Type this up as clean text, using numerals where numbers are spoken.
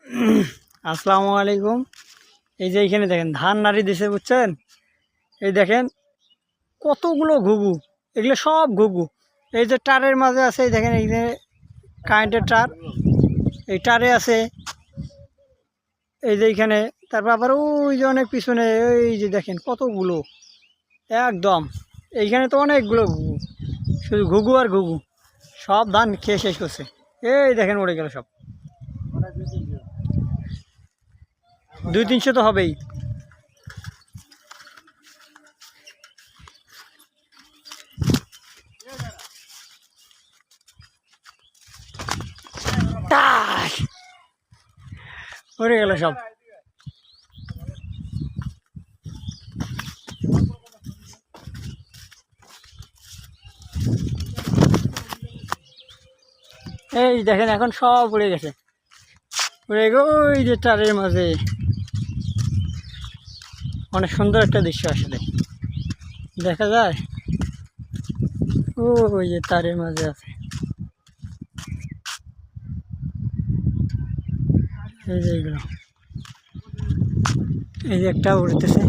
আসসালামু আলাইকুম। এই যে এইখানে দেখেন ধান নাড়ি দিছে, বুঝছেন? এই দেখেন কতগুলো ঘুঘু, এগুলো সব ঘুঘু। এই যে টারের মাঝে আছে, এই দেখেন এইখানে কারেন্টের টার, এই টারে আছে। এই যে এইখানে, তারপর আবার ওই যে অনেক পিছনে, এই যে দেখেন কতগুলো একদম। এইখানে তো অনেকগুলো ঘুঘু, শুধু ঘুঘু আর ঘুঘু, সব ধান খেয়ে শেষ করছে। এই দেখেন উড়ে গেল সব, 200-300 তো হবেই। টাস উড়ে গেল সব। এই দেখেন এখন সব উড়ে গেছে, উড়ে গিয়ে ওই যে তারের মাঝে। অনেক সুন্দর একটা দৃশ্য আসলে দেখা যায়। ও ওই যে তারের মাঝে আছে, এই যে এইগুলো, এই যে একটা উড়তেছে।